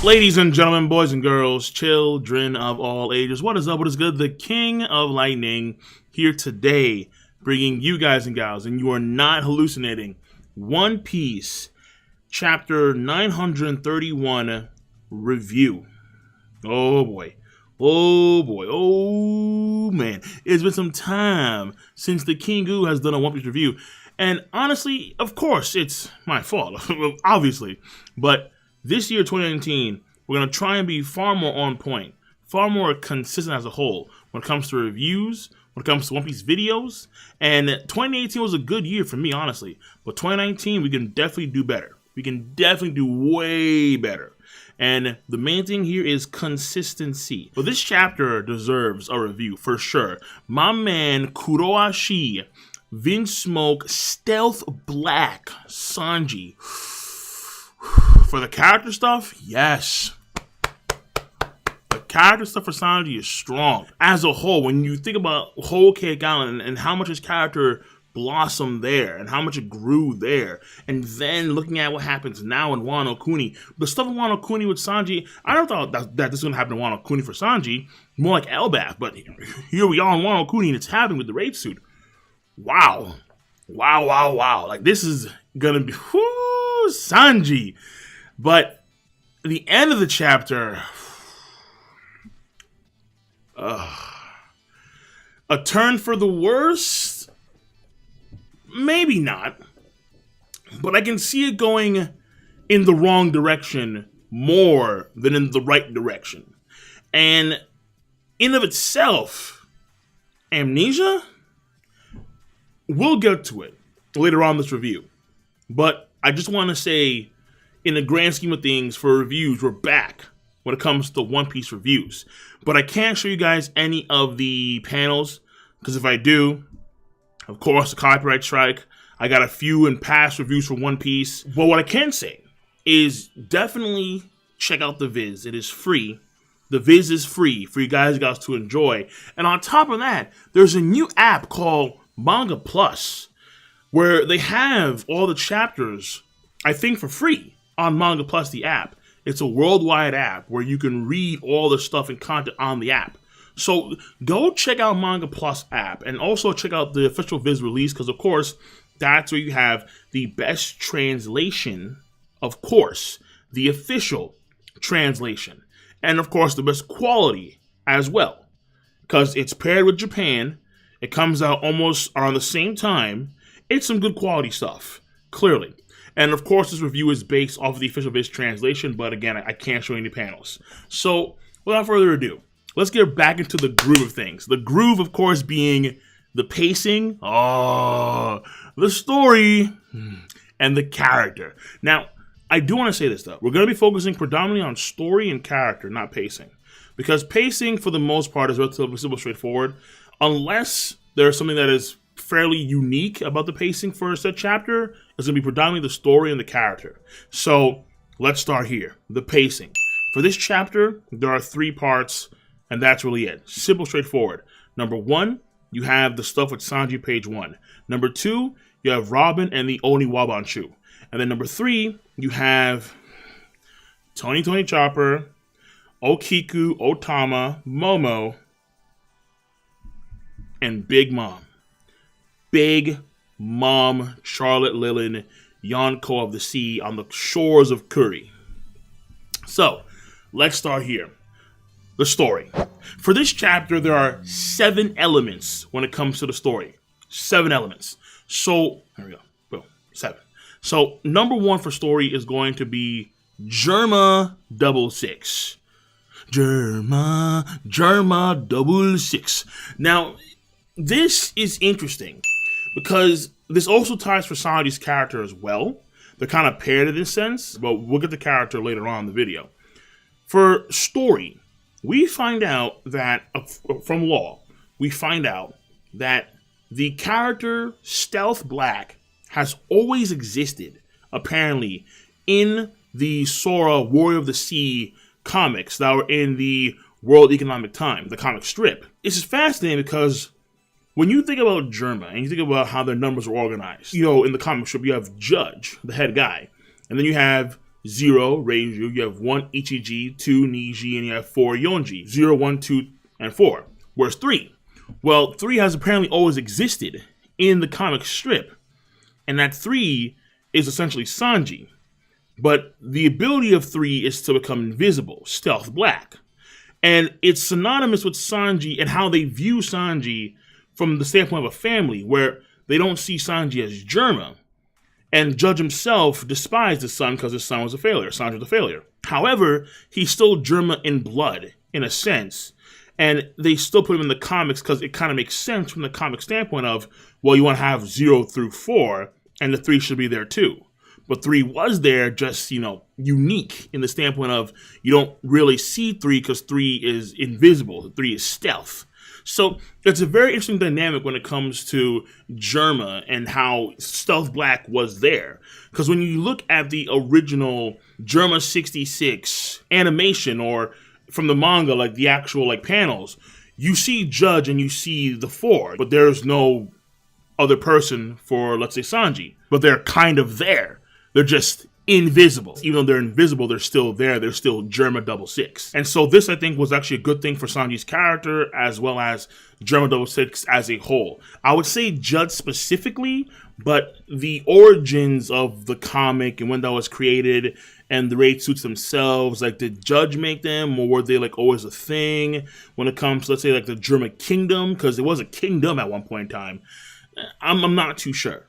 Ladies and gentlemen, boys and girls, children of all ages, what is up, what is good? The King of Lightning here today, bringing you guys and gals, and you are not hallucinating, One Piece Chapter 931 review. Oh boy, oh man. It's been some time since the Kingu has done a One Piece review, and honestly, of course, it's my fault, obviously, but this year, 2019, we're going to try and be far more on point, far more consistent as a whole when it comes to reviews, when it comes to One Piece videos. And 2018 was a good year for me, honestly. But 2019, we can definitely do better. We can definitely do way better. And the main thing here is consistency. But this chapter deserves a review for sure. My man, Kuroashi, Vinsmoke, Stealth Black, Sanji. For the character stuff, yes. The character stuff for Sanji is strong. As a whole, when you think about Whole Cake Island and how much his character blossomed there and how much it grew there, and then looking at what happens now in Wano Kuni, the stuff in Wano Kuni with Sanji, I never thought that this was going to happen in Wano Kuni for Sanji, more like Elbaf, but here we are in Wano Kuni and it's happening with the raid suit. Wow. Like, this is going to be... Sanji. But the end of the chapter, a turn for the worse? Maybe not. But I can see it going in the wrong direction more than in the right direction. And in of itself, amnesia? We'll get to it later on in this review. But I just want to say, in the grand scheme of things, for reviews, we're back when it comes to One Piece reviews. But I can't show you guys any of the panels, because if I do, of course, the copyright strike. I got a few in past reviews for One Piece. But what I can say is definitely check out the VIZ. It is free. The VIZ is free for you guys to enjoy. And on top of that, there's a new app called Manga Plus, where they have all the chapters, I think, for free on Manga Plus, the app. It's a worldwide app where you can read all the stuff and content on the app. So go check out Manga Plus app and also check out the official VIZ release, because, of course, that's where you have the best translation, of course, the official translation. And, of course, the best quality as well, because it's paired with Japan. It comes out almost around the same time. It's some good quality stuff, clearly. And of course, this review is based off of the official VIZ translation, but again, I can't show any panels. So, without further ado, let's get back into the groove of things. The groove, of course, being the pacing, the story, and the character. Now, I do want to say this, though. We're going to be focusing predominantly on story and character, not pacing. Because pacing, for the most part, is relatively simple, straightforward, unless there's something that is fairly unique about the pacing for a set chapter. It's going to be predominantly the story and the character. So let's start here. The pacing. For this chapter, there are 3 parts, and that's really it. Simple, straightforward. Number 1, you have the stuff with Sanji, page 1. Number 2, you have Robin and the Oni Wabanshu. And then number 3, you have Tony Chopper, Okiku, Otama, Momo, and Big Mom. Big Mom Charlotte Lilin, Yonko of the Sea on the shores of Kuri. So, let's start here. The story. For this chapter, there are 7 elements when it comes to the story. 7 elements. So, here we go. Boom. 7. So, number 1 for story is going to be Germa 66. Germa 66. Now, this is interesting, because this also ties for Sanji's character as well. They're kind of paired in this sense, but we'll get the character later on in the video. For story, we find out that, from Law, we find out that the character Stealth Black has always existed, apparently, in the Sora Warrior of the Sea comics that were in the World Economic Time, the comic strip. This is fascinating because when you think about Germa and you think about how their numbers are organized, in the comic strip, you have Judge, the head guy, and then you have 0, Reiju, you have 1, Ichiji, 2, Niji, and you have 4, Yonji. 0, 1, 2, and 4. Where's 3? Well, 3 has apparently always existed in the comic strip, and that 3 is essentially Sanji. But the ability of 3 is to become invisible, stealth black. And it's synonymous with Sanji and how they view Sanji from the standpoint of a family, where they don't see Sanji as Germa. And Judge himself despised his son because his son was a failure. Sanji was a failure. However, he's still Germa in blood, in a sense. And they still put him in the comics because it kind of makes sense from the comic standpoint of, well, you want to have 0 through 4, and the 3 should be there too. But 3 was there, just, unique in the standpoint of you don't really see 3 because 3 is invisible. 3 is stealth. So it's a very interesting dynamic when it comes to Germa and how Stealth Black was there. Because when you look at the original Germa 66 animation, or from the manga, like the actual panels, you see Judge and you see the 4, but there's no other person for, let's say, Sanji. But they're kind of there. They're just invisible. Even though they're invisible, they're still there. They're still Germa 66. And so this, I think, was actually a good thing for Sanji's character, as well as Germa 66 as a whole. I would say Judge specifically, but the origins of the comic and when that was created and the raid suits themselves, did Judge make them, or were they always a thing when it comes to, let's say, the Germa Kingdom? Because it was a kingdom at one point in time. I'm not too sure.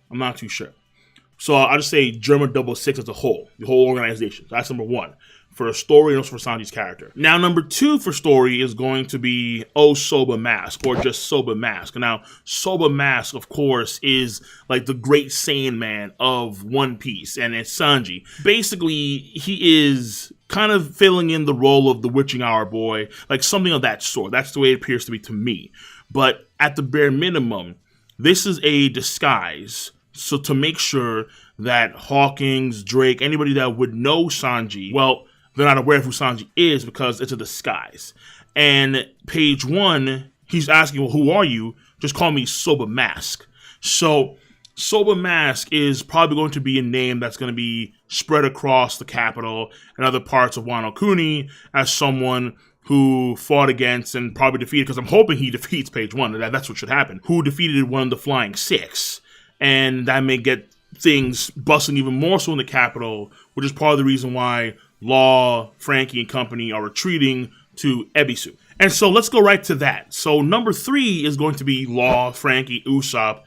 So I'll just say Germa 66 as a whole, the whole organization. That's number 1 for a story and also for Sanji's character. Now, number 2 for story is going to be Soba Mask, or just Soba Mask. Now, Soba Mask, of course, is the great Saiyan man of One Piece, and it's Sanji. Basically, he is kind of filling in the role of the Witching Hour boy, something of that sort. That's the way it appears to be to me. But at the bare minimum, this is a disguise. So to make sure that Hawkins, Drake, anybody that would know Sanji, well, they're not aware of who Sanji is because it's a disguise. And page 1, he's asking, well, who are you? Just call me Soba Mask. So Soba Mask is probably going to be a name that's going to be spread across the capital and other parts of Wano Kuni as someone who fought against and probably defeated, because I'm hoping he defeats page 1, that's what should happen, who defeated one of the Flying Six. And that may get things bustling even more so in the capital, which is part of the reason why Law, Frankie, and company are retreating to Ebisu. And so let's go right to that. So number 3 is going to be Law, Frankie, Usopp,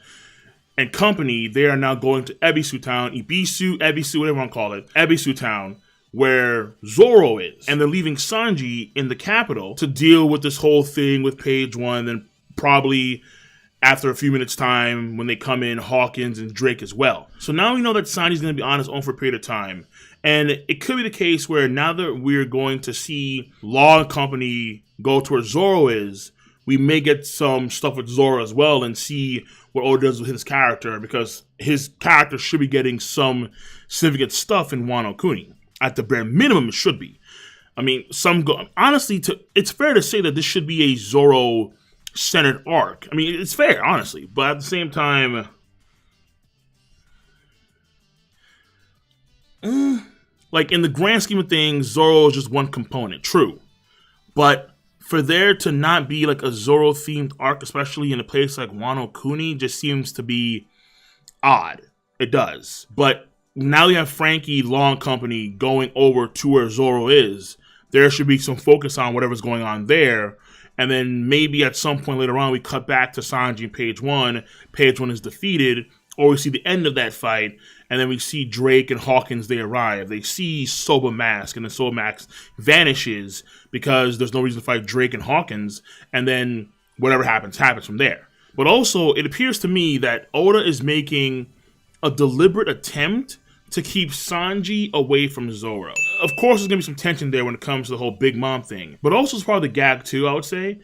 and company. They are now going to Ebisu Town, Ebisu, whatever you want to call it, Ebisu Town, where Zoro is. And they're leaving Sanji in the capital to deal with this whole thing with page 1, then probably after a few minutes' time, when they come in, Hawkins and Drake as well. So now we know that Sanji's going to be on his own for a period of time. And it could be the case where now that we're going to see Law and company go to where Zoro is, we may get some stuff with Zoro as well and see what Oda does with his character, because his character should be getting some significant stuff in Wano Kuni. At the bare minimum, it should be. I mean, honestly, it's fair to say that this should be a Zoro centered arc. I mean, it's fair, honestly, but at the same time, in the grand scheme of things, Zoro is just one component, true. But for there to not be a Zoro themed arc, especially in a place like Wano Kuni, just seems to be odd. It does. But now we have Frankie, Law and company going over to where Zoro is. There should be some focus on whatever's going on there. And then maybe at some point later on, we cut back to Sanji in page 1. Page 1 is defeated, or we see the end of that fight, and then we see Drake and Hawkins, they arrive. They see Soba Mask, and then Soba Mask vanishes because there's no reason to fight Drake and Hawkins, and then whatever happens from there. But also, it appears to me that Oda is making a deliberate attempt to keep Sanji away from Zoro. Of course, there's going to be some tension there when it comes to the whole Big Mom thing. But also, it's part of the gag, too, I would say.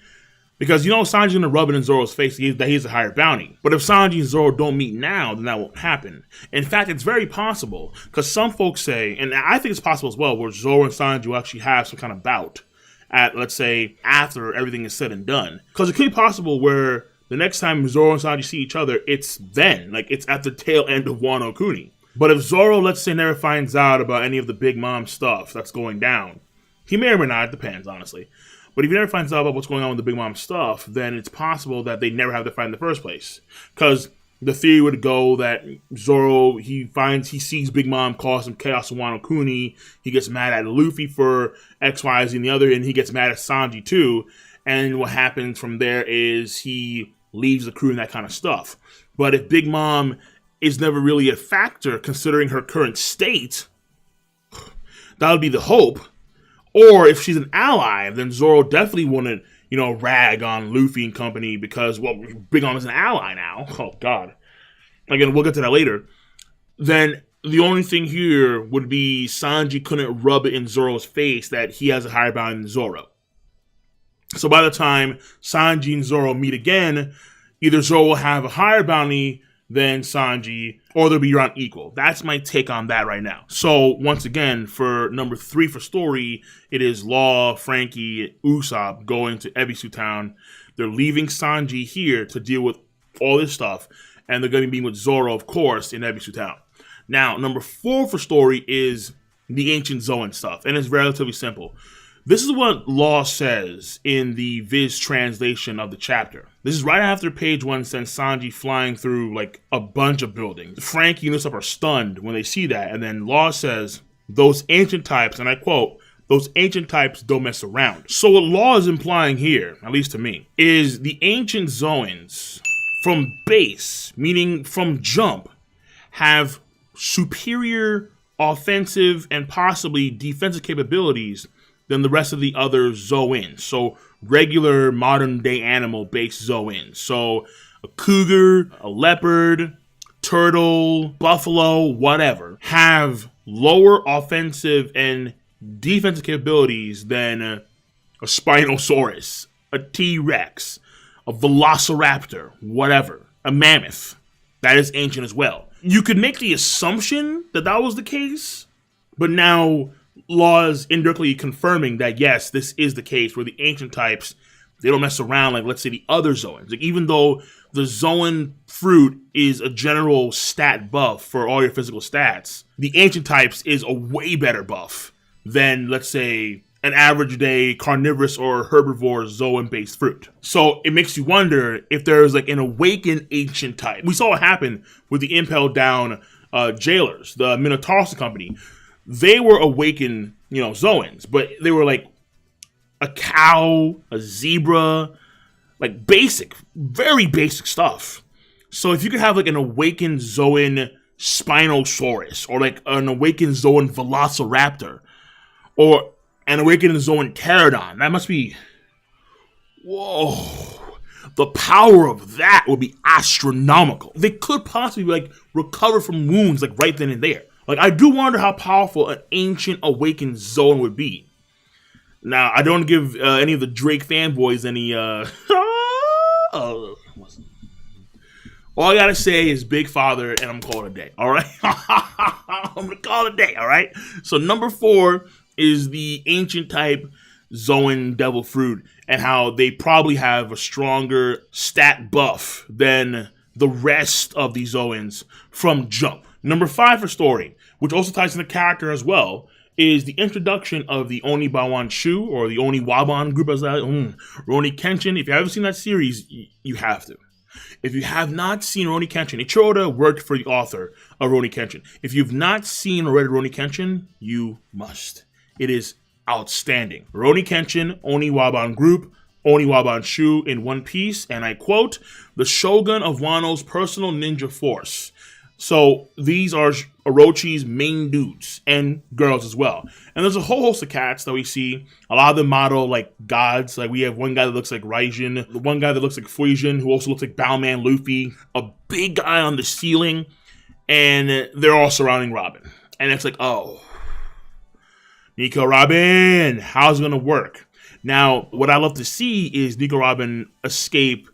Because, Sanji's going to rub it in Zoro's face that he's a higher bounty. But if Sanji and Zoro don't meet now, then that won't happen. In fact, it's very possible. Because some folks say, and I think it's possible as well, where Zoro and Sanji will actually have some kind of bout at, let's say, after everything is said and done. Because it could be possible where the next time Zoro and Sanji see each other, it's then. Like, it's at the tail end of Wano Kuni. But if Zoro, let's say, never finds out about any of the Big Mom stuff that's going down, he may or may not, it depends, honestly. But if he never finds out about what's going on with the Big Mom stuff, then it's possible that they never have the fight in the first place. Because the theory would go that Zoro, he sees Big Mom cause some chaos in Wano Kuni. He gets mad at Luffy for X, Y, Z, and the other, and he gets mad at Sanji too. And what happens from there is he leaves the crew and that kind of stuff. But if Big Mom is never really a factor, considering her current state, that would be the hope. Or if she's an ally, then Zoro definitely wouldn't, rag on Luffy and company because, well, Big Mom is an ally now. Oh, God. Again, we'll get to that later. Then the only thing here would be Sanji couldn't rub it in Zoro's face that he has a higher bounty than Zoro. So by the time Sanji and Zoro meet again, either Zoro will have a higher bounty than Sanji, or they'll be around equal. That's my take on that right now. So once again, for number 3 for story, it is Law, Frankie, Usopp going to Ebisu Town. They're leaving Sanji here to deal with all this stuff, and they're going to be meeting with Zoro, of course, in Ebisu Town. Now, number 4 for story is the ancient Zoan stuff, and it's relatively simple. This is what Law says in the VIZ translation of the chapter. This is right after page 1 sends Sanji flying through like a bunch of buildings. Frankie and Usopp are stunned when they see that, and then Law says, those ancient types, and I quote, those ancient types don't mess around. So what Law is implying here, at least to me, is the ancient Zoans from base, meaning from jump, have superior offensive and possibly defensive capabilities than the rest of the other Zoans. So regular modern day animal based Zoans. So a cougar, a leopard, turtle, buffalo, whatever, have lower offensive and defensive capabilities than a Spinosaurus, a T-Rex, a Velociraptor, whatever, a mammoth. That is ancient as well. You could make the assumption that that was the case, but now Law is indirectly confirming that yes, this is the case where the ancient types, they don't mess around like, let's say, the other Zoans. Like, even though the Zoan fruit is a general stat buff for all your physical stats, the ancient types is a way better buff than, let's say, an average day carnivorous or herbivore Zoan-based fruit. So it makes you wonder if there's like an awakened ancient type. We saw what happened with the impelled down jailers, the Minotaurus Company. They were awakened, Zoans, but they were like a cow, a zebra, like basic, very basic stuff. So if you could have like an awakened Zoan Spinosaurus, or like an awakened Zoan Velociraptor, or an awakened Zoan Pterodon, that must be, whoa, the power of that would be astronomical. They could possibly like recover from wounds like right then and there. Like, I do wonder how powerful an ancient awakened Zoan would be. Now, I don't give any of the Drake fanboys any, all I gotta say is Big Father, and I'm calling it a day, alright? I'm gonna call it a day, alright? So, number 4 is the ancient type Zoan Devil Fruit, and how they probably have a stronger stat buff than the rest of the Zoans from jump. Number 5 for story, which also ties into character as well, is the introduction of the Oni Bawan Shu, or the Oni Waban group as that. Rurouni Kenshin. If you haven't seen that series, you have to. If you have not seen Rurouni Kenshin, Ichiro worked for the author of Rurouni Kenshin. If you've not seen or read Rurouni Kenshin, you must. It is outstanding. Rurouni Kenshin, Oni Waban group, Oni Waban Shu in one piece, and I quote, the Shogun of Wano's personal ninja force. So these are Orochi's main dudes and girls as well. And there's a whole host of cats that we see. A lot of them model like gods. Like we have one guy that looks like Raijin, one guy that looks like Fuijin, who also looks like Bowman Luffy, a big guy on the ceiling, and they're all surrounding Robin. And it's like, oh, Nico Robin, how's it going to work? Now, what I love to see is Nico Robin escape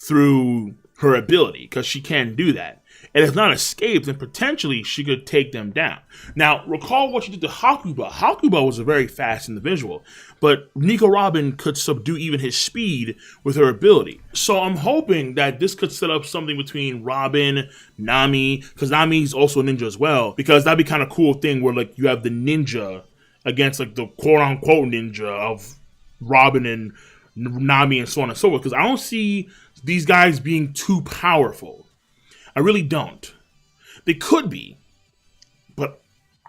through her ability, because she can do that. and if not escaped, then potentially she could take them down. Now, recall what she did to Hakuba. Hakuba was a very fast individual, but Nico Robin could subdue even his speed with her ability. So I'm hoping that this could set up something between Robin, Nami, because Nami's also a ninja as well, because that'd be kind of cool thing where like you have the ninja against like the quote-unquote ninja of Robin and Nami and so on and so forth, because I don't see these guys being too powerful. I really don't. They could be, but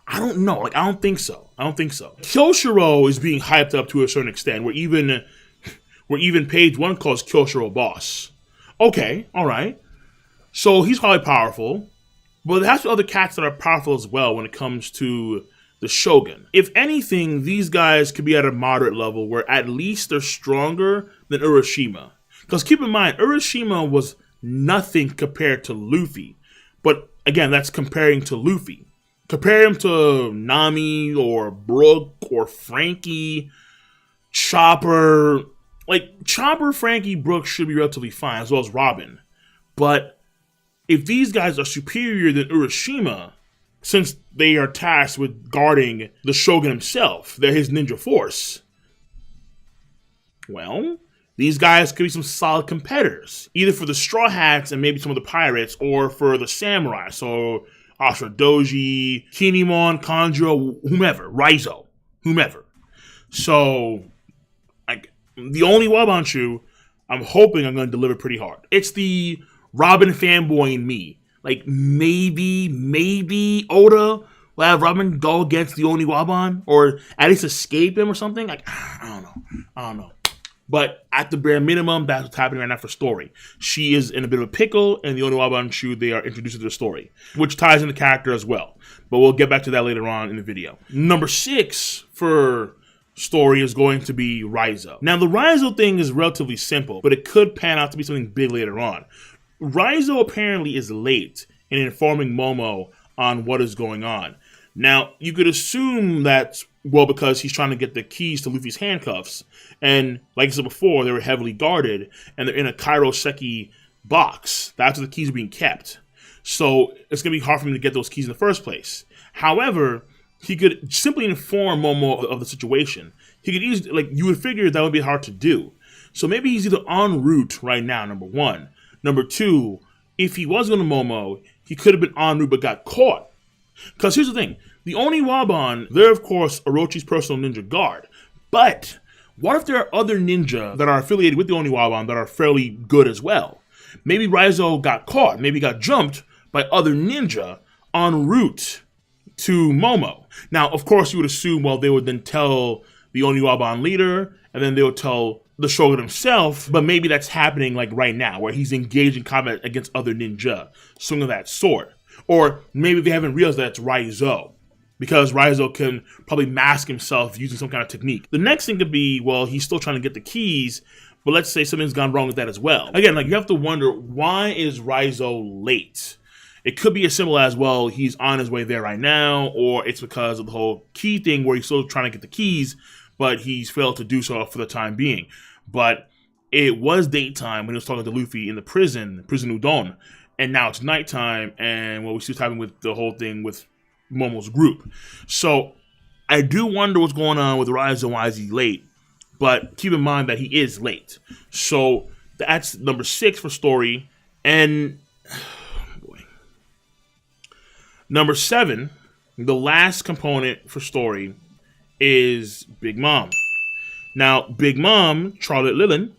I don't know. Like, I don't think so. Kyoshiro is being hyped up to a certain extent, where even page 1 calls Kyoshiro boss. Okay, all right. So he's probably powerful, but there has to be other cats that are powerful as well when it comes to the Shogun. If anything, these guys could be at a moderate level where at least they're stronger than Urashima. Because keep in mind, Urashima was nothing compared to Luffy. But again, that's comparing to Luffy. Compare him to Nami or Brook or Frankie, Chopper. Like, Chopper, Frankie, Brook should be relatively fine, as well as Robin. But if these guys are superior than Urashima, since they are tasked with guarding the Shogun himself, they're his ninja force, well, these guys could be some solid competitors, either for the Straw Hats and maybe some of the pirates, or for the samurai. So Ashura Doji, Kinemon, Kanjo, whomever, Raizo, whomever. So, like, the only Wabanshu, I'm hoping I'm going to deliver pretty hard. It's the Robin fanboy in me. Like, maybe Oda will have Robin go against the Oniwaban, or at least escape him or something. Like, I don't know. But at the bare minimum, that's what's happening right now for story. She is in a bit of a pickle, and the Oniwaban they are introduced to the story, which ties in the character as well. But we'll get back to that later on in the video. Number 6 for story is going to be Raizo. Now, the Raizo thing is relatively simple, but it could pan out to be something big later on. Raizo apparently is late in informing Momo on what is going on. Now, you could assume that's, well, because he's trying to get the keys to Luffy's handcuffs. And like I said before, they were heavily guarded, and they're in a Kairoseki box. That's where the keys are being kept. So it's going to be hard for him to get those keys in the first place. However, he could simply inform Momo of the situation. He could easily, like, you would figure that would be hard to do. So maybe he's either en route right now, number 1. Number 2, if he was going to Momo, he could have been en route but got caught. Because here's the thing. The Oniwaban, they're of course Orochi's personal ninja guard. But what if there are other ninja that are affiliated with the Oniwaban that are fairly good as well? Maybe Raizo got caught. Maybe got jumped by other ninja en route to Momo. Now, of course, you would assume, well, they would then tell the Oniwaban leader, and then they would tell the Shogun himself, but maybe that's happening like right now, where he's engaged in combat against other ninja, swinging that sword. Or maybe they haven't realized that it's Raizo, because Raizo can probably mask himself using some kind of technique. The next thing could be, well, he's still trying to get the keys, but let's say something's gone wrong with that as well. Again, like, you have to wonder, why is Raizo late? It could be as simple as, well, he's on his way there right now, or it's because of the whole key thing where he's still trying to get the keys, but he's failed to do so for the time being. But it was daytime when he was talking to Luffy in the prison Udon, and now it's nighttime, and what we see what's happening with the whole thing with Momo's group. So I do wonder what's going on with Raizo and why is he late, but keep in mind that he is late. So that's number 6 for story, and number 7, the last component for story, is Big Mom. Now, Big Mom, Charlotte Lillen,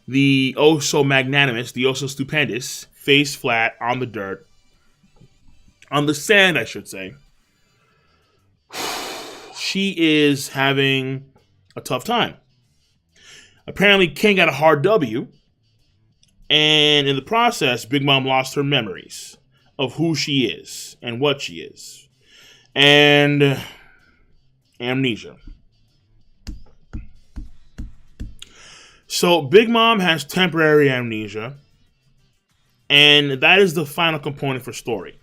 the oh so magnanimous, the oh so stupendous, face flat on the dirt, on the sand, I should say. She is having a tough time. Apparently, King got a hard W, and in the process, Big Mom lost her memories of who she is and what she is. And amnesia. So Big Mom has temporary amnesia, and that is the final component for story.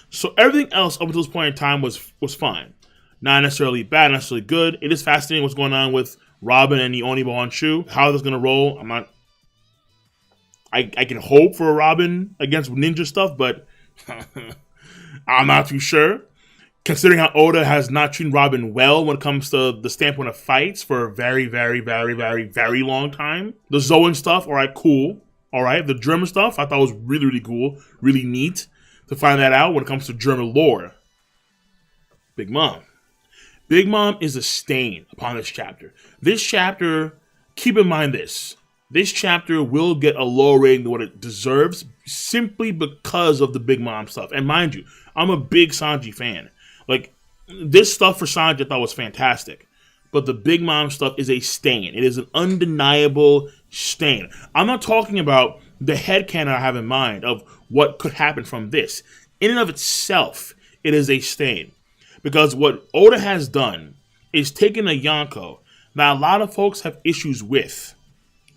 So everything else up until this point in time was fine. Not necessarily bad, not necessarily good. It is fascinating what's going on with Robin and the Oniwaban Shu. How that's going to roll, I'm I can hope for a Robin against ninja stuff, but I'm not too sure. Considering how Oda has not treated Robin well when it comes to the standpoint of fights for a very, very, very, very, very long time. The Zoan stuff, all right, cool. All right, the Germa stuff, I thought was really, really cool, really neat to find that out when it comes to German lore. Big Mom. Big Mom is a stain upon this chapter. This chapter, keep in mind this. This chapter will get a lower rating than what it deserves simply because of the Big Mom stuff. And mind you, I'm a big Sanji fan. Like, this stuff for Sanji I thought was fantastic. But the Big Mom stuff is a stain. It is an undeniable stain. I'm not talking about the headcanon I have in mind of what could happen from this. In and of itself, it is a stain. Because what Oda has done is taken a Yonko that a lot of folks have issues with.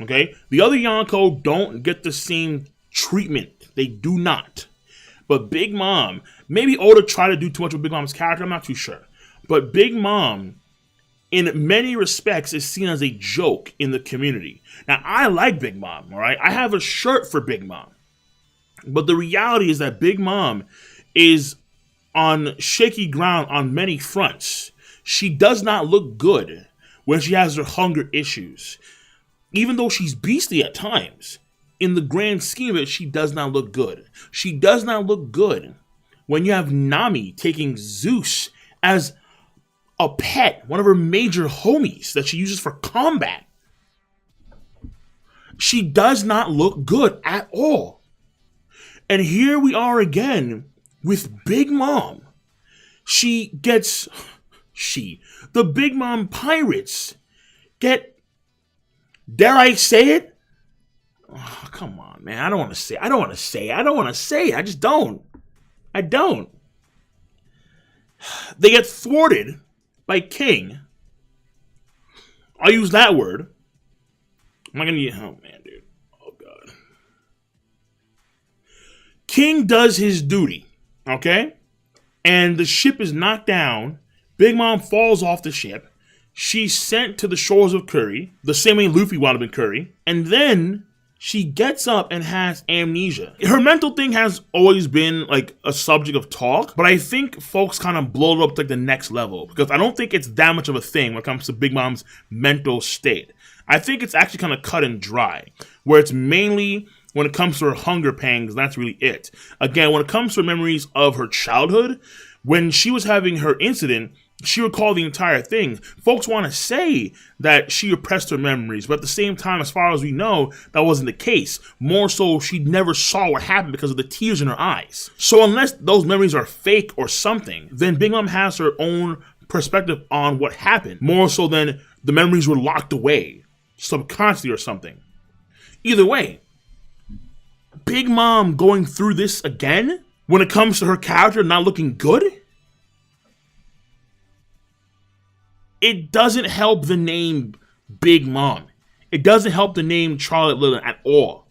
Okay? The other Yonko don't get the same treatment. They do not. But Big Mom, maybe Oda tried to do too much with Big Mom's character, I'm not too sure. But Big Mom, in many respects, is seen as a joke in the community. Now, I like Big Mom, all right? I have a shirt for Big Mom. But the reality is that Big Mom is on shaky ground on many fronts. She does not look good when she has her hunger issues. Even though she's beastly at times, in the grand scheme of it, she does not look good. She does not look good when you have Nami taking Zeus as a pet, one of her major homies that she uses for combat. She does not look good at all. And here we are again with Big Mom. The Big Mom pirates get, dare I say it? Oh, come on, man. I don't want to say. I just don't. I don't. They get thwarted by King. I'll use that word. I'm not going to use... Oh, man, dude. Oh, God. King does his duty, okay? And the ship is knocked down. Big Mom falls off the ship. She's sent to the shores of Kuri, the same way Luffy wound up in Kuri. And then she gets up and has amnesia. Her mental thing has always been like a subject of talk, but I think folks kind of blow it up to like the next level because I don't think it's that much of a thing when it comes to Big Mom's mental state. I think it's actually kind of cut and dry, where it's mainly when it comes to her hunger pangs, that's really it. Again, when it comes to her memories of her childhood, when she was having her incident, she recalled the entire thing. Folks want to say that she repressed her memories, but at the same time, as far as we know, that wasn't the case. More so, she never saw what happened because of the tears in her eyes. So unless those memories are fake or something, then Big Mom has her own perspective on what happened, more so than the memories were locked away subconsciously or something. Either way, Big Mom going through this again when it comes to her character not looking good, it doesn't help the name Big Mom. It doesn't help the name Charlotte Lillen at all.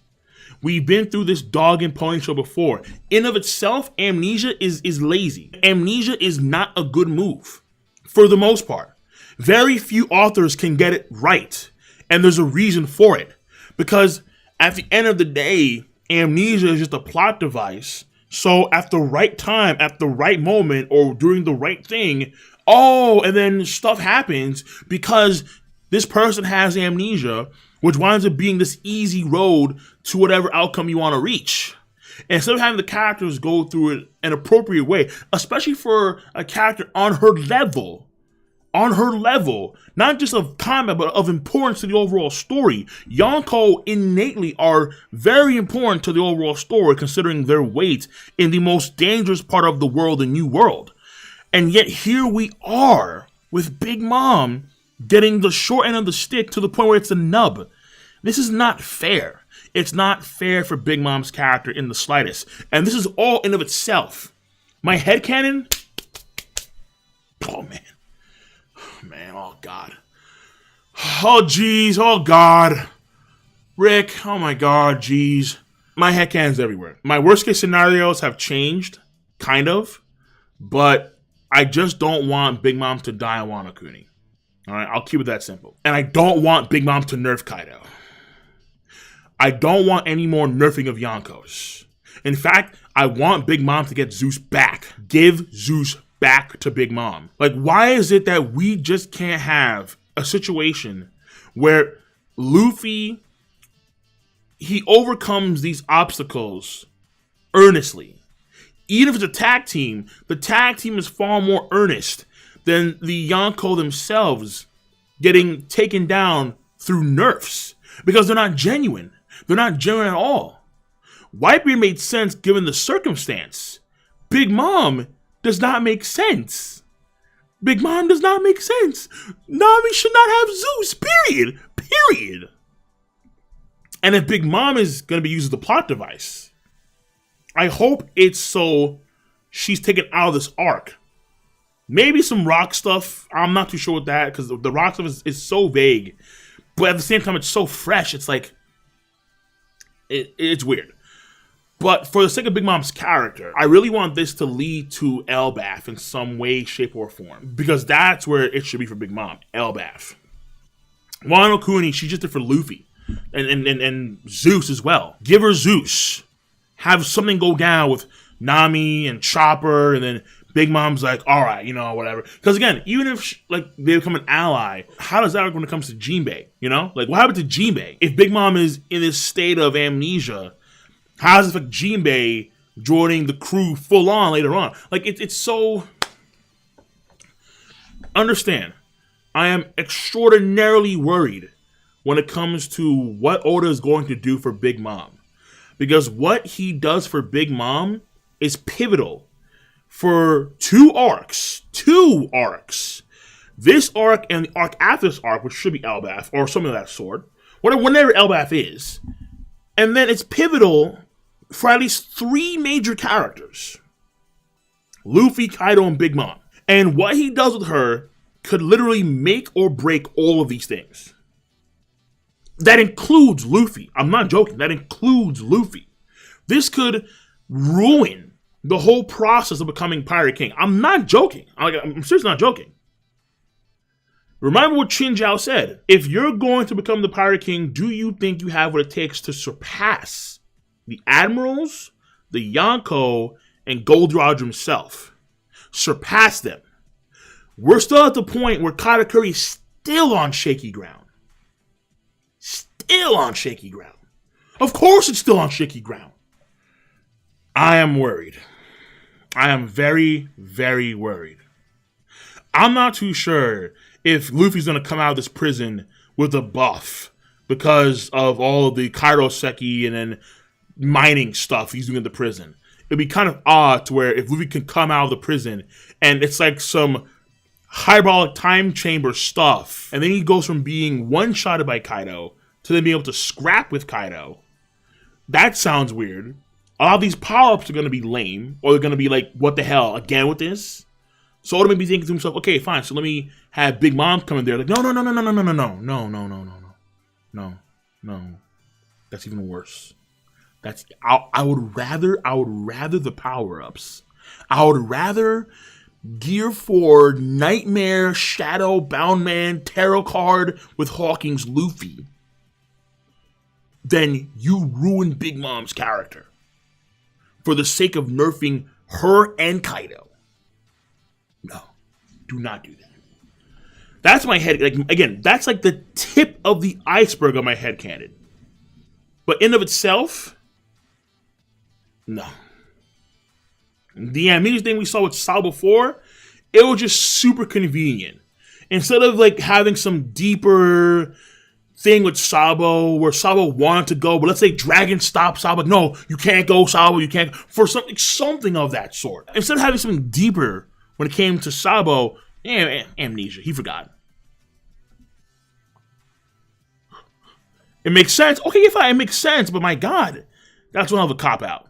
We've been through this dog and pony show before. In of itself, amnesia is lazy. Amnesia is not a good move, for the most part. Very few authors can get it right, and there's a reason for it. Because at the end of the day, amnesia is just a plot device. So at the right time, at the right moment, or doing the right thing, and then stuff happens because this person has amnesia, which winds up being this easy road to whatever outcome you want to reach. And instead of having the characters go through it an appropriate way, especially for a character on her level, not just of combat, but of importance to the overall story. Yonko innately are very important to the overall story, considering their weight in the most dangerous part of the world, the New World. And yet here we are with Big Mom getting the short end of the stick to the point where it's a nub. This is not fair. It's not fair for Big Mom's character in the slightest. And this is all in of itself. My headcanon? Oh, man. Man, oh, God. Oh, jeez. Oh, God. Rick, oh, my God, jeez. My headcanon's everywhere. My worst-case scenarios have changed, kind of. But I just don't want Big Mom to die on Wano Kuni. All right, I'll keep it that simple. And I don't want Big Mom to nerf Kaido. I don't want any more nerfing of Yonkos. In fact, I want Big Mom to get Zeus back. Give Zeus back to Big Mom. Like, why is it that we just can't have a situation where Luffy, he overcomes these obstacles earnestly? Even if it's a tag team, the tag team is far more earnest than the Yonko themselves getting taken down through nerfs, because they're not genuine. They're not genuine at all. Whitebeard made sense given the circumstance. Big Mom does not make sense. Big Mom does not make sense. Nami should not have Zeus, period. Period. And if Big Mom is going to be used as the plot device, I hope it's so she's taken out of this arc. Maybe some rock stuff. I'm not too sure with that, because the rock stuff is so vague. But at the same time, it's so fresh. It's like, it's weird. But for the sake of Big Mom's character, I really want this to lead to Elbaf in some way, shape, or form. Because that's where it should be for Big Mom, Elbaf. Wano Kuni, she just did for Luffy. And Zeus as well. Give her Zeus. Have something go down with Nami and Chopper, and then Big Mom's like, all right, you know, whatever. Because again, even if like they become an ally, how does that work when it comes to Jinbei? You know, like what happened to Jinbei? If Big Mom is in this state of amnesia, how does it affect Jinbei joining the crew full on later on? Like it's so. Understand, I am extraordinarily worried when it comes to what Oda is going to do for Big Mom, because what he does for Big Mom is pivotal for two arcs. This arc and the arc after this arc, which should be Elbaf or something of that sort, whenever Elbaf is. And then it's pivotal for at least 3 major characters: Luffy, Kaido, and Big Mom. And what he does with her could literally make or break all of these things. That includes Luffy. I'm not joking. That includes Luffy. This could ruin the whole process of becoming Pirate King. I'm not joking. I'm seriously not joking. Remember what Chin Zhao said. If you're going to become the Pirate King, do you think you have what it takes to surpass the Admirals, the Yonko, and Gold Roger himself? Surpass them. We're still at the point where Katakuri is still on shaky ground. Still on shaky ground. Of course it's still on shaky ground. I am worried. I am very, very worried. I'm not too sure if Luffy's going to come out of this prison with a buff because of all of the Kairoseki and then mining stuff he's doing in the prison. It'd be kind of odd to where if Luffy can come out of the prison and it's like some hyperbolic time chamber stuff, and then he goes from being one-shotted by Kaido to then being able to scrap with Kaido. That sounds weird. A lot of these power-ups are going to be lame, or they're going to be like, what the hell, again with this? So Oda may be thinking to himself, okay, fine, so let me have Big Mom come in there. Like, no. That's even worse. I would rather the power-ups. I would rather Gear 4 Nightmare Shadow Bound Man Tarot card with Hawking's Luffy than you ruin Big Mom's character for the sake of nerfing her and Kaido. No, do not do that. That's my head. Like, again, that's like the tip of the iceberg of my headcanon. But in of itself, no. The amnesia thing we saw with Sabo before, it was just super convenient. Instead of like having some deeper thing with Sabo where Sabo wanted to go, but let's say Dragon stopped Sabo. No, you can't go, Sabo. You can't. For something of that sort. Instead of having something deeper when it came to Sabo, amnesia. He forgot. It makes sense. Okay, fine, it makes sense. But my God, that's one hell of a cop out.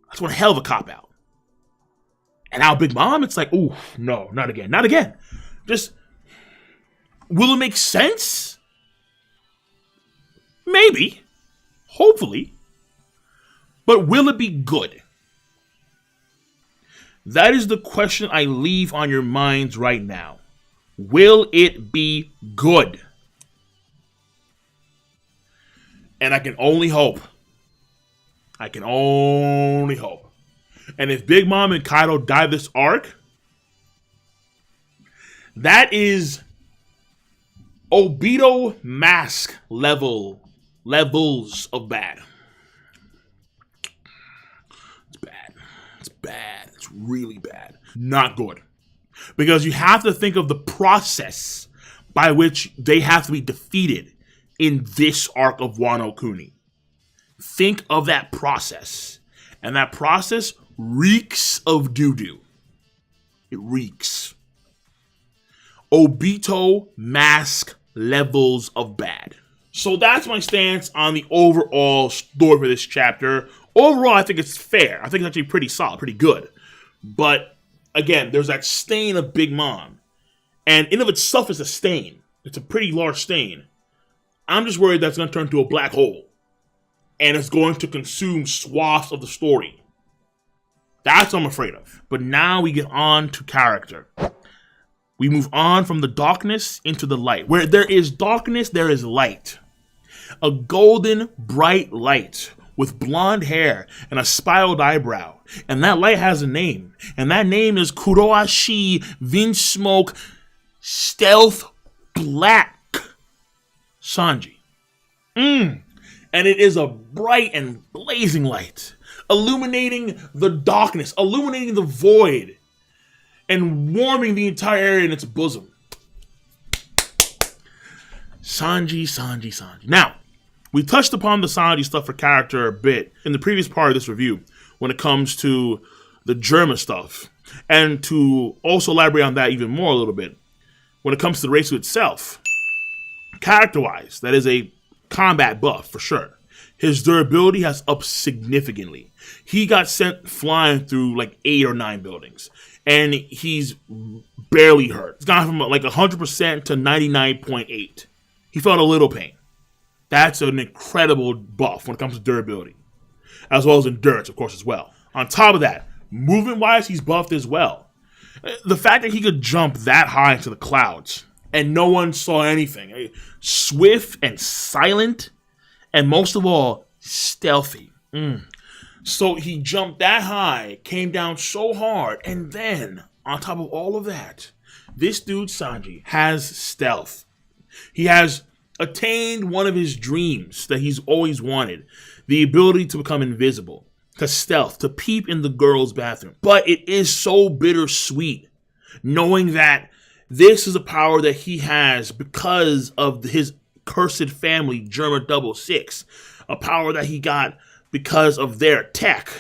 That's one hell of a cop out. And now Big Mom, it's like, ooh, no, not again, not again. Just, will it make sense? Maybe. Hopefully. But will it be good? That is the question I leave on your minds right now. Will it be good? And I can only hope. And if Big Mom and Kaido die this arc, that is Obito mask levels of bad. It's bad. It's really bad. Not good. Because you have to think of the process by which they have to be defeated in this arc of Wano Kuni. Think of that process. And that process reeks of doo-doo. It reeks. Obito mask levels of bad. So that's my stance on the overall story for this chapter. Overall, I think it's fair. I think it's actually pretty solid, pretty good. But again, there's that stain of Big Mom. And in of itself is a stain. It's a pretty large stain. I'm just worried that's going to turn into a black hole. And it's going to consume swaths of the story. That's what I'm afraid of. But now we get on to character. We move on from the darkness into the light. Where there is darkness, there is light. A golden, bright light with blonde hair and a spiraled eyebrow. And that light has a name. And that name is Kuroashi Vinsmoke Stealth Black Sanji. And it is a bright and blazing light, illuminating the darkness, illuminating the void, and warming the entire area in its bosom. Sanji. Now, we touched upon the Sanji stuff for character a bit in the previous part of this review when it comes to the Germa stuff. And to also elaborate on that even more a little bit, when it comes to the race itself, character-wise, that is a combat buff for sure. His durability has upped significantly. He got sent flying through like 8 or 9 buildings, and he's barely hurt. It's gone from like 100% to 99.8. He felt a little pain. That's an incredible buff when it comes to durability, as well as endurance, of course, as well. On top of that, movement-wise, he's buffed as well. The fact that he could jump that high into the clouds and no one saw anything. Swift and silent, and most of all, stealthy. So he jumped that high, came down so hard, and then, on top of all of that, this dude, Sanji, has stealth. He has attained one of his dreams that he's always wanted, the ability to become invisible, to stealth, to peep in the girls' bathroom. But it is so bittersweet, knowing that this is a power that he has because of his cursed family, Germa 66. A power that he got because of their tech.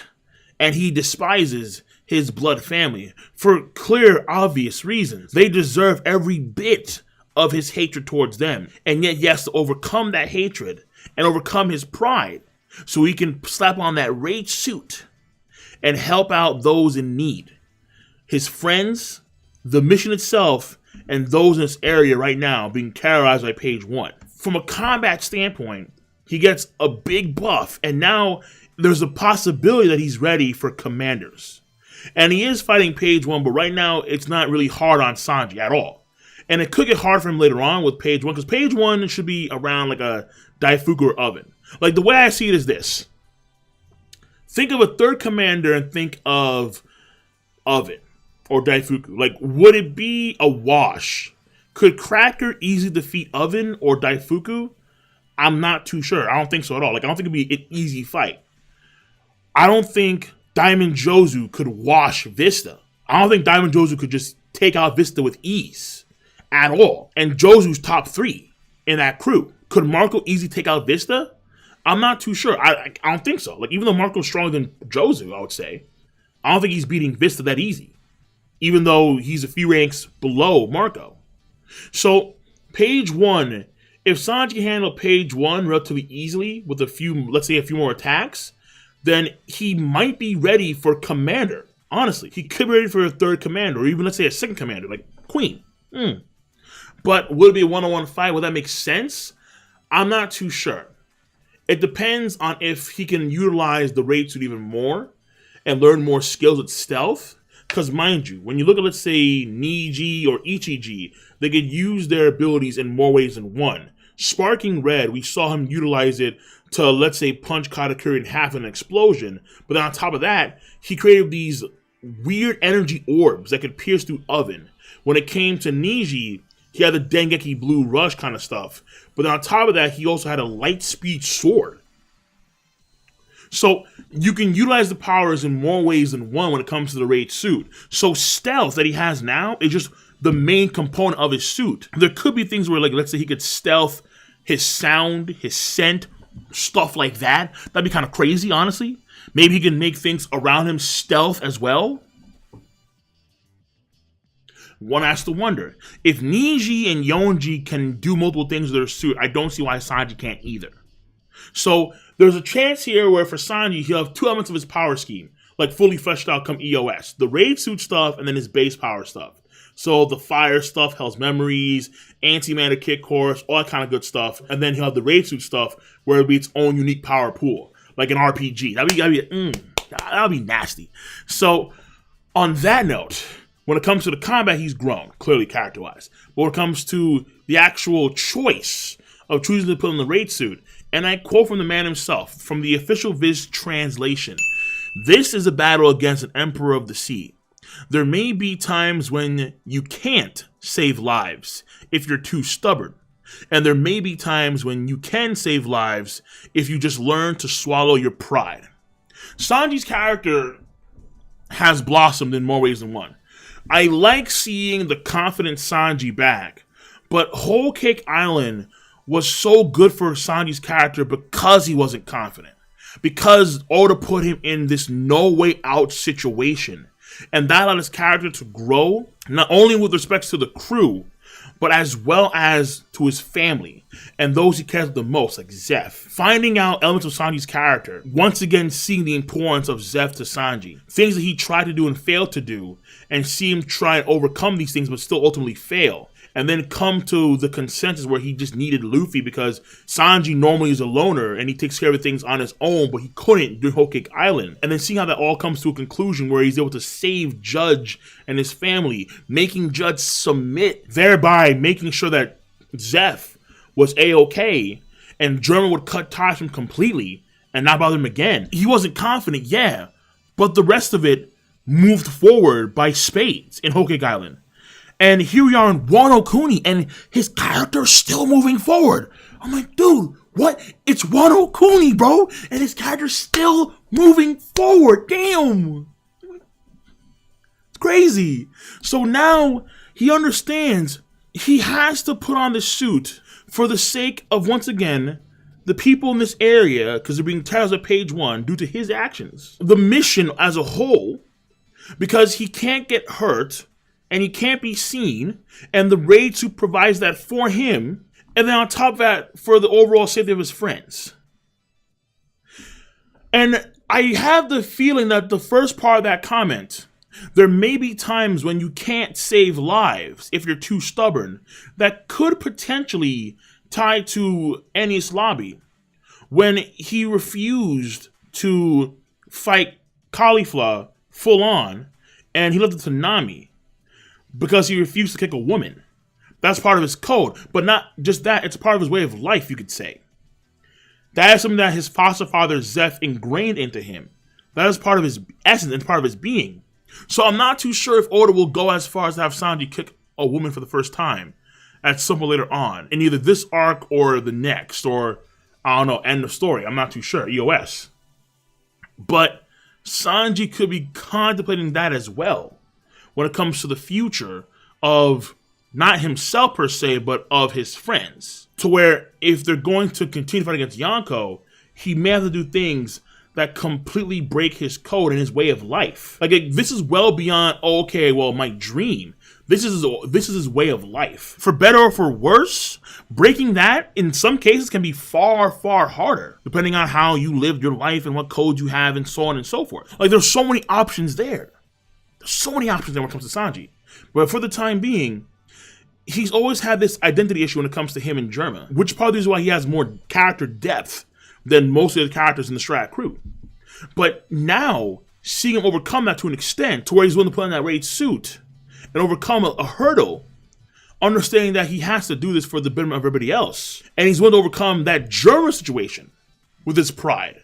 And he despises his blood family for clear, obvious reasons. They deserve every bit of his hatred towards them. And yet he has to overcome that hatred and overcome his pride so he can slap on that rage suit and help out those in need. His friends, the mission itself, and those in this area right now being terrorized by Page 1. From a combat standpoint, he gets a big buff, and now there's a possibility that he's ready for commanders. And he is fighting Page 1, but right now it's not really hard on Sanji at all. And it could get hard for him later on with Page 1, because Page 1 should be around like a Daifuku or Oven. Like, the way I see it is this. Think of a third commander and think of Oven. Or Daifuku. Like, would it be a wash? Could Cracker easily defeat Oven or Daifuku? I'm not too sure. I don't think so at all. Like, I don't think it'd be an easy fight. I don't think Diamond Jozu could wash Vista. I don't think Diamond Jozu could just take out Vista with ease at all. And Jozu's top 3 in that crew. Could Marco easily take out Vista? I'm not too sure. I don't think so. Like, even though Marco's stronger than Jozu, I would say, I don't think he's beating Vista that easy. Even though he's a few ranks below Marco. So, Page 1, if Sanji can handle Page 1 relatively easily with a few, let's say a few more attacks, then he might be ready for commander. Honestly, he could be ready for a third commander, or even let's say a second commander, like Queen. But would it be a one-on-one fight? Would that make sense? I'm not too sure. It depends on if he can utilize the raid suit even more and learn more skills with stealth. Because mind you, when you look at, let's say, Niji or Ichiji, they could use their abilities in more ways than one. Sparking red, we saw him utilize it to, let's say, punch Katakuri in half in an explosion. But then on top of that, he created these weird energy orbs that could pierce through oven. When it came to Neji, he had the Dengeki Blue Rush kind of stuff. But then on top of that, he also had a light speed sword. So you can utilize the powers in more ways than one when it comes to the Raid suit. So stealth that he has now is just the main component of his suit. There could be things where, like, let's say he could stealth his sound, his scent, stuff like that. That'd be kind of crazy, honestly. Maybe he can make things around him stealth as well. One has to wonder, if Neji and Yonji can do multiple things with their suit, I don't see why Sanji can't either. So there's a chance here where for Sanji, he'll have two elements of his power scheme, like fully fleshed out come EOS. The Raid suit stuff and then his base power stuff. So the fire stuff, Hell's Memories, Anti-Mana Kick Course, all that kind of good stuff. And then he'll have the Raid suit stuff where it'll be its own unique power pool, like an RPG. That'd be nasty. So on that note, when it comes to the combat, he's grown, clearly character-wise. But when it comes to the actual choice of choosing to put on the Raid suit, and I quote from the man himself, from the official VIZ translation, "This is a battle against an Emperor of the Sea. There may be times when you can't save lives if you're too stubborn. And there may be times when you can save lives if you just learn to swallow your pride." Sanji's character has blossomed in more ways than one. I like seeing the confident Sanji back, but Whole Cake Island was so good for Sanji's character because he wasn't confident. Because Oda put him in this no way out situation. And that allowed his character to grow, not only with respect to the crew, but as well as to his family and those he cares the most, like Zeph. Finding out elements of Sanji's character, once again seeing the importance of Zeph to Sanji, things that he tried to do and failed to do, and see him try and overcome these things but still ultimately fail. And then come to the consensus where he just needed Luffy because Sanji normally is a loner and he takes care of things on his own, but he couldn't during Whole Cake Island. And then seeing how that all comes to a conclusion where he's able to save Judge and his family, making Judge submit, thereby making sure that Zeph was A-okay and Germa would cut ties from completely and not bother him again. He wasn't confident, yeah, but the rest of it moved forward by spades in Whole Cake Island. And here we are in Wano Kuni, and his character's still moving forward. I'm like, dude, what? It's Wano Kuni, bro, and his character's still moving forward. Damn. It's crazy. So now he understands he has to put on this suit for the sake of, once again, the people in this area, because they're being titled at page 1 due to his actions. The mission as a whole, because he can't get hurt, and he can't be seen, and the Raid suit provides that for him, and then on top of that, for the overall safety of his friends. And I have the feeling that the first part of that comment, there may be times when you can't save lives if you're too stubborn, that could potentially tie to Enies Lobby, when he refused to fight Caulifla full on, and he left it to Nami. Because he refused to kick a woman. That's part of his code. But not just that, it's part of his way of life, you could say. That is something that his foster father, Zeph, ingrained into him. That is part of his essence and part of his being. So I'm not too sure if Oda will go as far as to have Sanji kick a woman for the first time at some point later on, in either this arc or the next, or, I don't know, end of story. I'm not too sure. EOS. But Sanji could be contemplating that as well, when it comes to the future of not himself per se, but of his friends. To where if they're going to continue to fight against Yonko, he may have to do things that completely break his code and his way of life. Like, this is well beyond, oh, okay, well, my dream. This is his way of life. For better or for worse, breaking that in some cases can be far, far harder, depending on how you lived your life and what codes you have and so on and so forth. Like, there's so many options there. There's so many options there when it comes to Sanji. But for the time being, he's always had this identity issue when it comes to him and Germa, which probably is why he has more character depth than most of the characters in the Strat crew. But now, seeing him overcome that to an extent, to where he's willing to put on that Raid suit and overcome a hurdle understanding that he has to do this for the betterment of everybody else. And he's willing to overcome that Germa situation with his pride.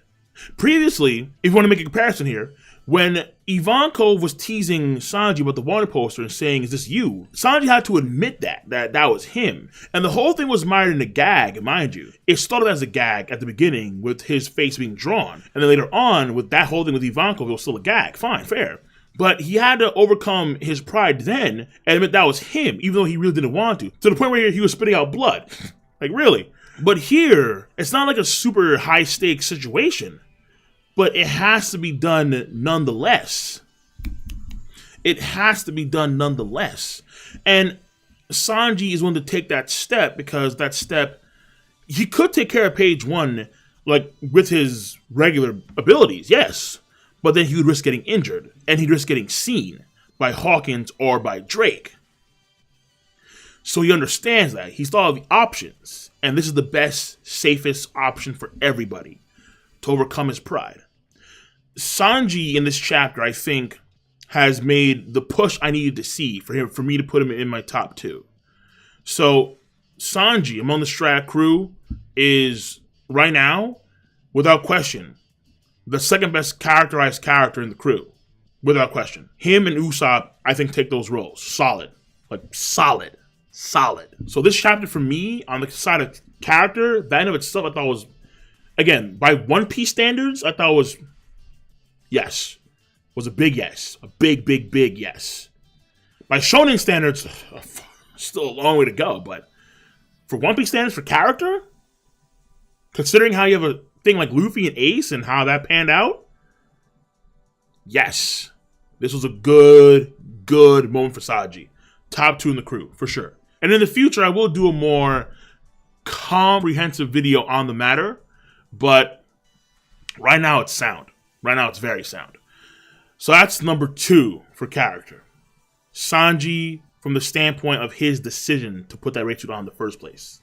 Previously, if you want to make a comparison here, when Ivankov was teasing Sanji about the water poster and saying, "Is this you?" Sanji had to admit that was him. And the whole thing was mired in a gag, mind you. It started as a gag at the beginning with his face being drawn. And then later on, with that whole thing with Ivankov, it was still a gag. Fine, fair. But he had to overcome his pride then and admit that was him, even though he really didn't want to the point where he was spitting out blood. Like, really. But here, it's not like a super high-stakes situation. But it has to be done nonetheless. It has to be done nonetheless. And Sanji is willing to take that step because that step, he could take care of page 1 like with his regular abilities, yes. But then he would risk getting injured and he'd risk getting seen by Hawkins or by Drake. So he understands that. He's thought of the options. And this is the best, safest option for everybody to overcome his pride. Sanji in this chapter, I think, has made the push I needed to see for me to put him in my top 2. So Sanji among the Strat crew is right now, without question, the second best characterized character in the crew. Without question. Him and Usopp, I think, take those roles. Solid. Like, solid. So this chapter for me, on the side of character, that in of itself I thought was, again, by One Piece standards, I thought was yes. Was a big yes. A big yes. By shonen standards, still a long way to go, but for One Piece standards for character, considering how you have a thing like Luffy and Ace and how that panned out, yes. This was a good moment for Sanji. Top 2 in the crew, for sure. And in the future, I will do a more comprehensive video on the matter, but right now it's sound. Right now, it's very sound. So that's number 2 for character. Sanji, from the standpoint of his decision to put that raid suit on in the first place.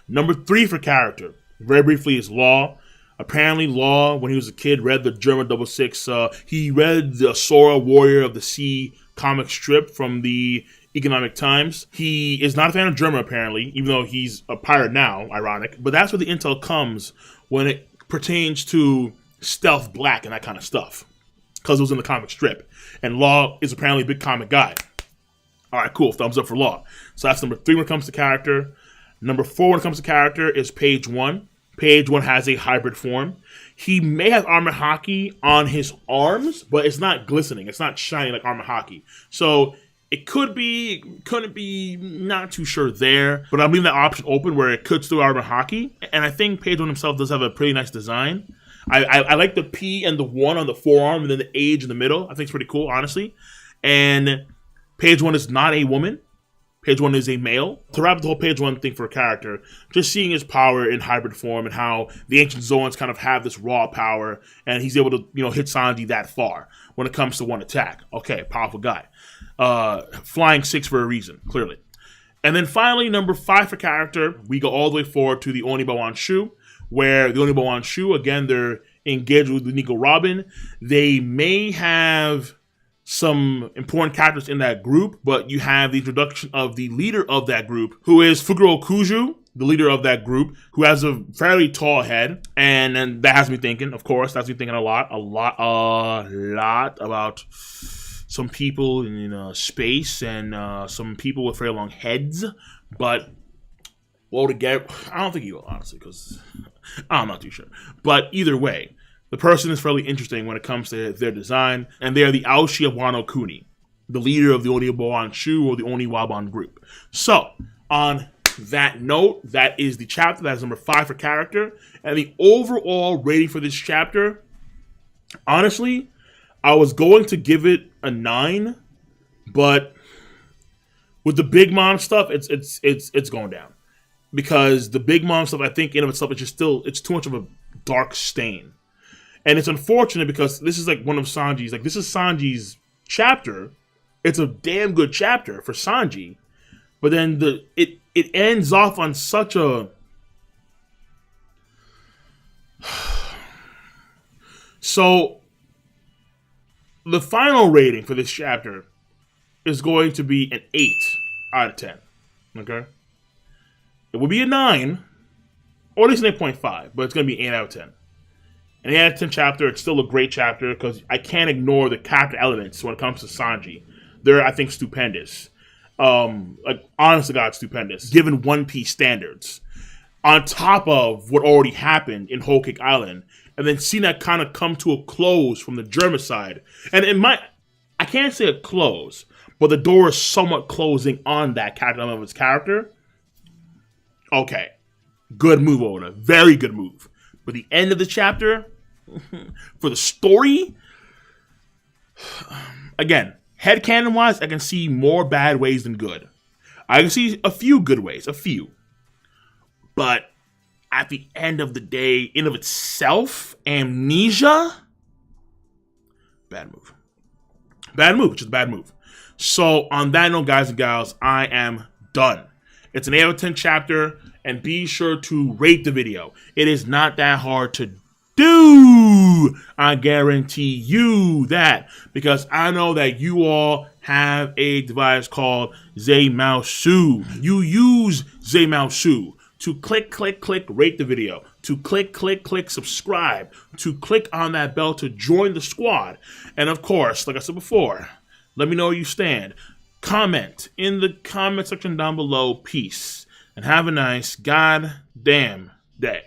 Number 3 for character, very briefly, is Law. Apparently, Law, when he was a kid, read the Germa 66. He read the Sora Warrior of the Sea comic strip from the Economic Times. He is not a fan of Germa, apparently, even though he's a pirate now, ironic. But that's where the intel comes when it pertains to Stealth Black and that kind of stuff, because it was in the comic strip. And Law is apparently a big comic guy. All right, cool. Thumbs up for Law. So that's number 3 when it comes to character. Number 4 when it comes to character is Page 1. Page 1 has a hybrid form. He may have armor haki on his arms, but it's not glistening. It's not shining like armor haki. So it couldn't be, not too sure there. But I'm leaving that option open where it could still armor haki. And I think Page 1 himself does have a pretty nice design. I like the P and the 1 on the forearm and then the H in the middle. I think it's pretty cool, honestly. And Page 1 is not a woman. Page 1 is a male. To wrap up the whole Page 1 thing for a character, just seeing his power in hybrid form and how the ancient Zoans kind of have this raw power and he's able to, hit Sanji that far when it comes to one attack. Okay, powerful guy. Flying 6 for a reason, clearly. And then finally, number 5 for character, we go all the way forward to the Oniba Wanshu, where the Oniba Wanshu, again, they're engaged with the Nico Robin. They may have some important characters in that group, but you have the introduction of the leader of that group, who is Fuguro Kuju, the leader of that group, who has a fairly tall head, and that has me thinking, of course, that's me thinking a lot about some people in space and some people with very long heads, but altogether, I don't think he will, honestly, because I'm not too sure. But either way, the person is fairly interesting when it comes to their design, and they are the Aoshi of Wano Kuni, the leader of the Oniwaban or the Oniwaban group. So, on that note, that is the chapter. That is number 5 for character. And the overall rating for this chapter, honestly, I was going to give it a 9, but with the Big Mom stuff, it's going down. Because the Big Mom stuff, I think, in of itself, it's too much of a dark stain. And it's unfortunate because this is like one of Sanji's, this is Sanji's chapter. It's a damn good chapter for Sanji. But then it ends off on such a... So, the final rating for this chapter is going to be an 8 out of 10. Okay? It would be a 9, or at least an 8.5, but it's going to be 8 out of 10. An 8 out of 10 chapter, it's still a great chapter because I can't ignore the character elements when it comes to Sanji. They're, I think, stupendous. Like, honest to God, stupendous, given One Piece standards. On top of what already happened in Whole Cake Island, and then seeing that kind of come to a close from the Germa side. And I can't say a close, but the door is somewhat closing on that character element of its character. Okay. Good move, Oda. Very good move. But the end of the chapter, for the story, again, headcanon-wise, I can see more bad ways than good. I can see a few good ways, a few. But at the end of the day, in of itself, amnesia, bad move. Bad move, which is a bad move. So on that note, guys and gals, I am done. It's an 8 out of 10 chapter, and be sure to rate the video. It is not that hard to do. I guarantee you that, because I know that you all have a device called Zmausu. You use Zmausu to click, rate the video, to click, subscribe, to click on that bell to join the squad. And of course, like I said before, let me know where you stand. Comment in the comment section down below. Peace. And have a nice goddamn day.